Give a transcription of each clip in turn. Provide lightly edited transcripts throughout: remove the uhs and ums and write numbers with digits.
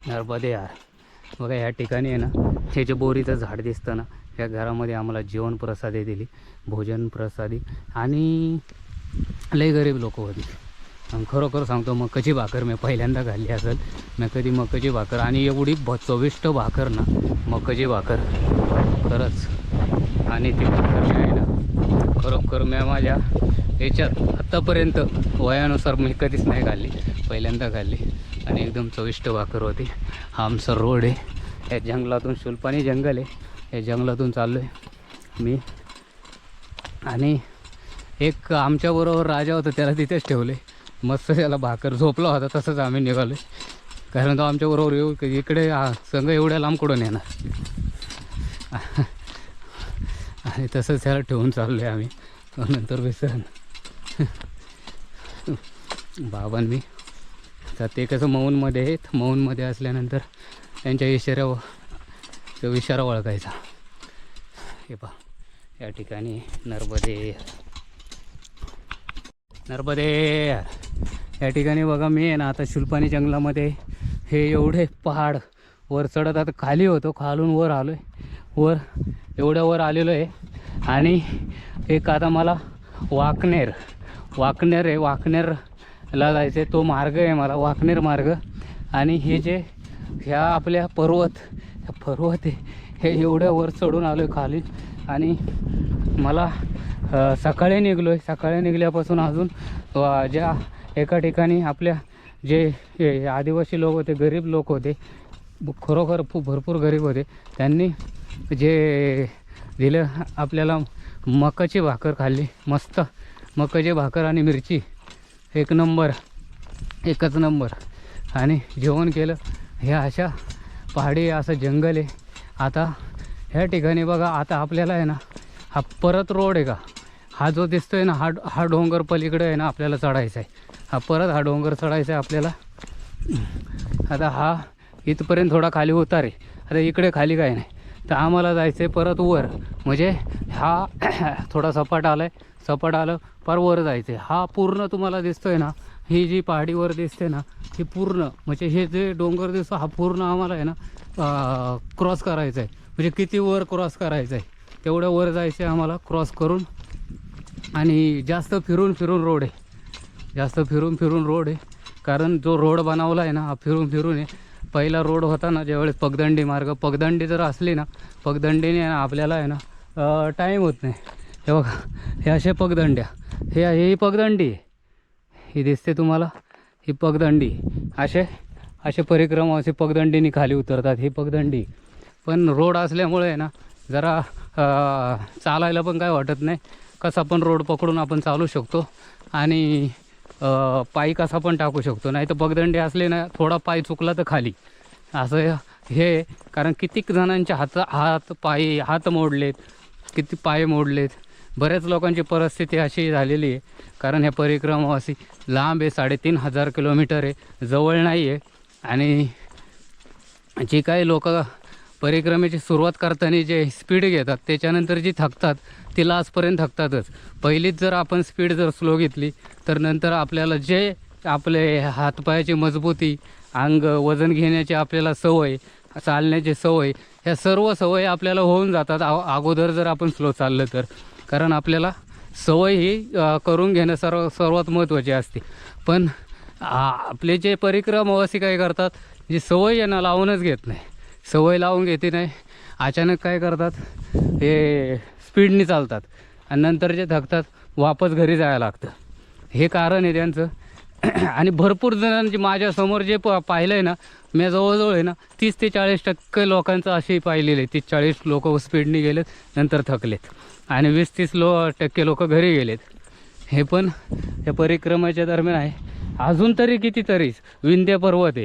नर्मदे यार. बघा या ठिकाणी आहे ना, हे जे बोरीचं झाड दिसतं ना, या घरामध्ये आम्हाला जेवण प्रसादी दिली, भोजन प्रसादी. आणि लई गरीब लोक होती. आणि खरोखर सांगतो, मकाची भाकर मी पहिल्यांदा खाल्ली असेल. मी कधी मकाची भाकर, आणि एवढी चविष्ट भाकर ना, मकाची भाकर खरंच. आणि ती भाकर मी आहे ना, खरोखर मी माझ्या याच्यात आत्तापर्यंत वयानुसार मी कधीच नाही खाल्ली, पहिल्यांदा खाल्ली. आणि एकदम चविष्ट भाकर होती. हा आमचा रोड आहे. या जंगलातून, शुलपाणी जंगल आहे, या जंगलातून चाललो आहे मी. आणि एक आमच्याबरोबर राजा होता, त्याला तिथेच ठेवले. मस्त त्याला भाकर झोपला होता, तसंच आम्ही निघालो. कारण तो आमच्याबरोबर येऊ इकडे संघ एवढ्या लांब कुठून येणार. आणि तसंच त्याला ठेवून चाललो आहे आम्ही. नंतर विसरण बाबांनी तर ते कसं मौनमध्ये आहेत. मौनमध्ये असल्यानंतर त्यांच्या इशारा ओळखायचा. हे पहा, या ठिकाणी नर्मदे या ठिकाणी बघा. मी आहे ना आता शुलपाणी जंगलामध्ये. हे एवढे पहाड वर चढत, आता खाली होतो, खालून वर आलो आहे. वर एवढ्या वर आलेलो आहे. आणि एक आता मला वाकनेर आहे, वाकनेरला जायचं आहे. तो मार्ग आहे मला, वाकनेर मार्ग. आणि हे जे ह्या आपल्या पर्वत आहे, हे एवढ्या वर चढून आलो आहे खाली. आणि मला सकाळी निघलो आहे. सकाळी निघल्यापासून अजून ज्या एका ठिकाणी आपल्या जे आदिवासी लोक होते, गरीब लोक होते, खरोखर भरपूर गरीब होते, त्यांनी जे दिलं आपल्याला मकाची भाकर खाल्ली. मस्त मकाची भाकर आणि मिरची, एकच नंबर. आणि जेवण केलं. हे अशा पहाडी असं जंगल आहे. आता ह्या ठिकाणी बघा, आता आपल्याला आहे ना, हा परत रोड आहे का, हा जो दिसतोय ना, हा डोंगर पलीकडे आहे ना आपल्याला चढायचा आहे. हा डोंगर चढायचा आहे आपल्याला. आता हा इथपर्यंत थोडा खाली उतार आहे. आता इकडे खाली काय नाही, तर आम्हाला जायचं आहे परत वर. म्हणजे हा थोडा सपाट आलं पर वर जायचं आहे. हा पूर्ण तुम्हाला दिसतोय ना, ही जी पहाडीवर दिसते ना, ही पूर्ण म्हणजे हे जे डोंगर दिसतो, हा पूर्ण आम्हाला आहे ना क्रॉस करायचा आहे. म्हणजे किती वर क्रॉस करायचं आहे, तेवढं वर जायचं आहे आम्हाला क्रॉस करून. आणि जास्त फिरून रोड आहे. कारण जो रोड बनवला आहे ना, हा फिरून आहे. पहिला रोड होता ना, ज्यावेळेस पगदंडी जर असली ना, पगदंडीने आपल्याला आहे ना टाईम होत नाही. हे बघा, हे असे पगदंड्या, ही पगदंडी आहे, ही दिसते तुम्हाला, ही पगदंडी. असे परिक्रमा असे पगदंडीने खाली उतरतात, ही पगदंडी. पण रोड असल्यामुळे आहे ना, जरा चालायला पण काय वाटत नाही. कसा पण रोड पकडून आपण चालू शकतो. आणि पायी कसा पण टाकू शकतो. नाही तर पगदंडी असले ना, थोडा पाय चुकला तर खाली, असं हे. कारण कितीक जणांचे हात मोडलेत, किती पाय मोडलेत. बऱ्याच लोकांची परिस्थिती अशी झालेली आहे. कारण ह्या परिक्रमा अशी लांब आहे, 3,500 किलोमीटर आहे, जवळ नाही आहे. आणि जी काही लोक परिक्रमेची सुरुवात करताना जे स्पीड घेतात, त्याच्यानंतर जी थकतात, ती लास्टपर्यंत थकतातच. पहिलीच जर आपण स्पीड जर स्लो घेतली, तर नंतर आपल्याला जे आपले हातपायाची मजबूती, वजन घेण्याची आपल्याला सवय, चालण्याची सवय, ह्या सर्व सवयी आपल्याला होऊन जातात अगोदर जर आपण स्लो चाललं तर. कारण आपल्याला सवय ही करून घेणं सर्वात महत्त्वाची असते. पण आपले जे परिक्रमावासी काय करतात, जी सवय यांना लावूनच घेत नाही, सवय लावून घेते नाही, अचानक काय करतात, हे स्पीडनी चालतात. आणि नंतर जे थकतात, वापस घरी जायला लागतं. हे कारण आहे त्यांचं. आणि भरपूर जणांची माझ्यासमोर जे पाहिलं आहे ना, मी जवळजवळ आहे ना 30 ते 40% लोकांचं असे पाहिलेले आहे. 30-40 लोक स्पीडनी गेलेत, नंतर थकलेत. आणि 20-30% लोक घरी गेलेत. हे पण या परिक्रमेच्या दरम्यान आहे. अजून तरी कितीतरी विंध्य पर्वत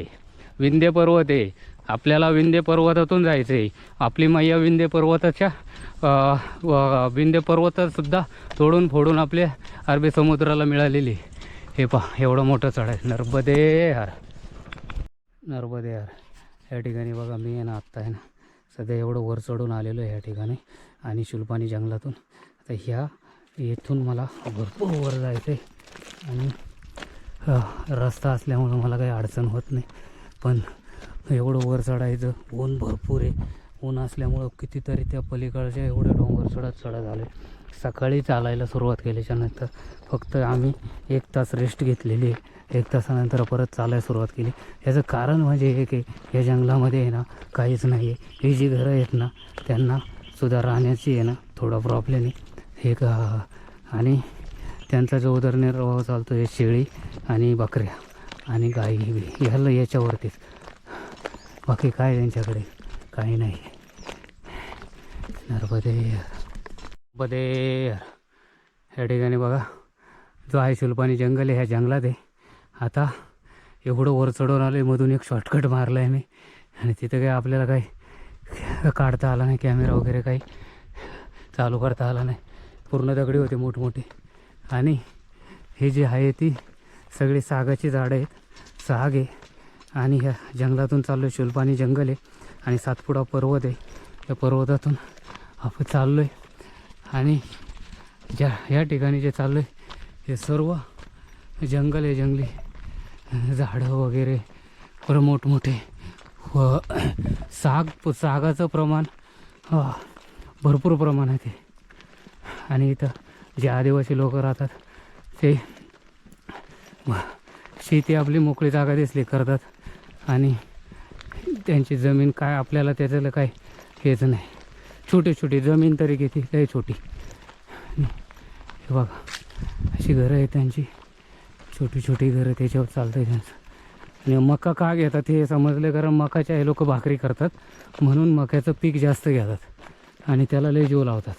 आहे. आपल्याला विंध्य पर्वतातून जायचं आहे. आपली मैया विंध्य पर्वतासुद्धा तोडून फोडून आपल्या अरबी समुद्राला मिळालेली. हे पहा, एवढं मोठं चढ आहे. नर्मदे यार. या ठिकाणी बघा, मी आहे ना आत्ता आहे ना सध्या एवढं वर चढून आलेलो आहे या ठिकाणी. आणि शुलपाणी जंगलातून आता येथून मला भरपूर वर जायचं आहे. आणि रस्ता असल्यामुळं मला काही अडचण होत नाही. पण एवढं वर चढायचं, ऊन भरपूर आहे. ऊन असल्यामुळं कितीतरी त्या पलीकडच्या एवढे डोंगर चढत आले. सकाळी चालायला सुरुवात केल्याच्यानंतर फक्त आम्ही 1 तास रेस्ट घेतलेली आहे. 1 तासानंतर परत चालायला सुरुवात केली. याचं कारण म्हणजे हे की या जंगलामध्ये आहे ना काहीच नाही आहे. ही जी घरं आहेत ना त्यांना सुद्धा राहण्याची आहे ना थोडा प्रॉब्लेम आहे. हे का आणि त्यांचा जो उदरनिर्वाह चालतो आहे शेळी आणि बकऱ्या आणि गाई ह्याला याच्यावरतीच. बाकी काय त्यांच्याकडे काही नाही. नर्मदे ह्या ठिकाणी बघा जो आहे शुलपाणी जंगल आहे. ह्या जंगलात आहे. आता एवढं वर चढून आलं आहे. मधून एक शॉर्टकट मारला आहे मी आणि तिथं काही आपल्याला काही काढता आला नाही. कॅमेरा वगैरे काही चालू करता आला नाही. पूर्ण दगडी होते मोठमोठे. आणि हे जे आहे ती सगळी सागाची झाडं आहेत. साग आहे आणि ह्या जंगलातून चाललो आहे. शुलपाणी जंगल आहे आणि सातपुडा पर्वत आहे. त्या पर्वतातून आपण चाललो आहे आणि या ठिकाणी जे चाललो आहे हे सर्व जंगल आहे. जंगली झाडं वगैरे परत मोठमोठे व सागाचं प्रमाण भरपूर प्रमाणात आहे. आणि इथं जे आदिवासी लोक राहतात ते शेती आपली मोकळी जागा दिसली करतात आणि त्यांची जमीन काय आपल्याला त्याच्याला काय हेच नाही. छोटी जमीन तरी किती लय छोटी. हे बघा अशी घरं आहेत त्यांची, छोटी घरं, त्याच्यावर चालतं आहे त्यांचं. आणि मका का घेतात हे समजले, कारण मकाच्या हे लोक भाकरी करतात म्हणून मक्याचं पीक जास्त घेतात आणि त्याला लय जीव लावतात.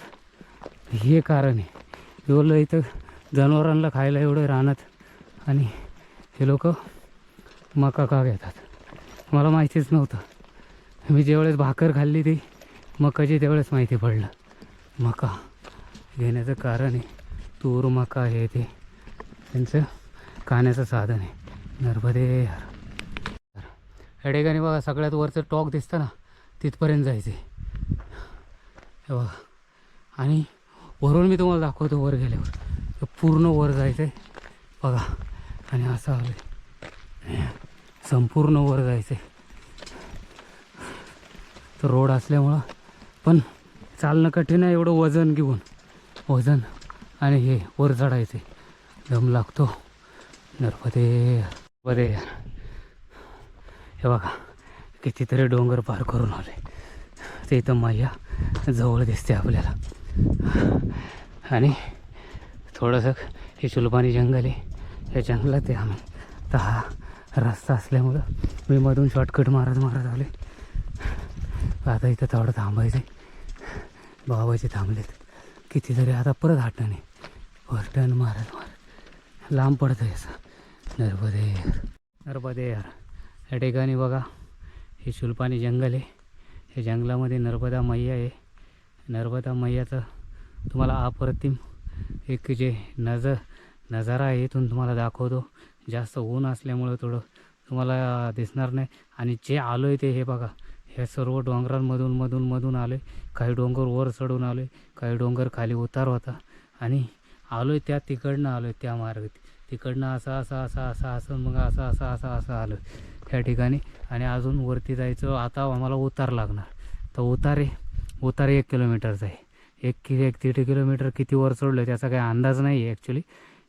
हे कारण आहे. एवढं इथं जनावरांना खायला एवढं रानात आणि हे लोक मका का घेतात मला माहितीच नव्हतं. मी ज्यावेळेस भाकर खाल्ली ती मकाची त्यावेळेस माहिती पडलं. मका घेण्याचं कारण आहे तूर मका हे ते त्यांचं खाण्याचं साधन आहे. नर्मदे या ठिकाणी बघा सगळ्यात वरचं टॉक दिसतं ना तिथपर्यंत जायचं आहे. हे बघा आणि वरून मी तुम्हाला दाखवतो वर गेल्यावर पूर्ण वर जायचं आहे बघा. आणि असं आलं संपूर्ण वर जायचं आहे. तर रोड असल्यामुळं पण चालणं कठीण आहे. एवढं वजन घेऊन आणि हे वर चढायचं आहे. दम लागतो. नर्मदे हे बघा कितीतरी डोंगर पार करून आले. ते इथं मैया जवळ दिसते आपल्याला. आणि थोडंसं हे शुलपाणी जंगल आहे. या जंगलात आहे आम्ही. तर हा रस्ता असल्यामुळं मी मधून शॉर्टकट मारत आले. आता इथं थोडं थांबायचं आहे. बाबाचे थांबलेत कितीतरी. आता परत हाटणं नाही वर टर्न मारत लांब पडतं आहे असं. नर्मदे या ठिकाणी बघा हे शुलपाणी जंगल आहे. हे जंगलामध्ये नर्मदा मैया आहे. नर्मदा मैयाचं तुम्हाला अप्रतिम एक जे नजारा आहे इथून तुम्हाला दाखवतो. जास्त ऊन असल्यामुळं थोडं तुम्हाला दिसणार नाही. आणि जे आलो आहे ते हे बघा ह्या सर्व डोंगरांमधून आलो आहे. काही डोंगर वर चढून आलो आहे, काही डोंगर खाली उतार होता आणि आलो आहे त्या तिकडनं आलो आहे त्या मार्ग तिकडनं असं मग असं आलो ह्या ठिकाणी. आणि अजून वरती जायचं. आता आम्हाला उतार लागणार. तर उतार 1 किलोमीटरचा आहे. 1-1.5 किलोमीटर किती वर चढलं त्याचा काही अंदाज नाही आहे ॲक्च्युली.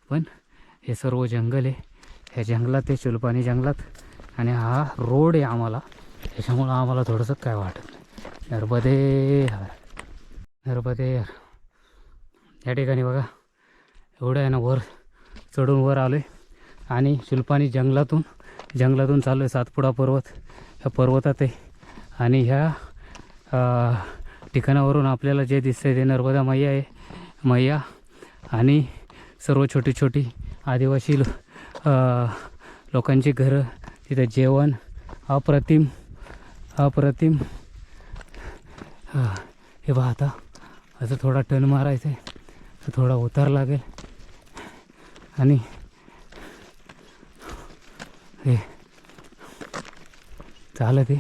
पण हे सर्व जंगल आहे. ह्या जंगलात आहे शुलपाणी जंगलात आणि हा रोड आहे आम्हाला. त्याच्यामुळं आम्हाला थोडंसं काय वाटत नाही. नर्मदे या ठिकाणी बघा एवढं आहे ना वर चढून वर आलो आहे आणि शुलपाणी जंगलातून चाललो आहे. सातपुडा पर्वत ह्या पर्वतात आहे आणि ह्या ठिकाणावरून आपल्याला जे दिसतं ते नर्मदा मैया आणि सर्व छोटी आदिवासी लोकांची घरं. तिथं जेवण अप्रतिम. हे पहा आता असं थोडा टर्न मारायचं आहे. तर थोडा उतार लागेल आणि हे चालत आहे.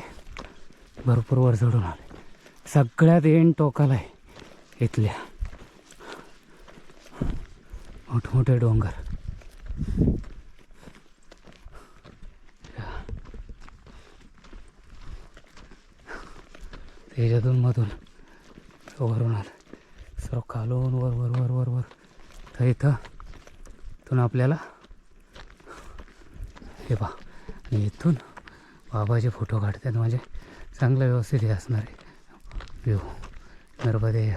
भरपूर वर चढून आले. सगळ्यात एंड टोकाला आहे इथल्या मोठमोठे डोंगर. त्याच्यातून मधून वरून आलं सर्व खालून वर वर वर वर वर तर इथून आपल्याला हे पहा आणि इथून बाबाचे फोटो काढतात म्हणजे चांगलं व्यवस्थित हे असणार आहे व्ह्यू नर्मदे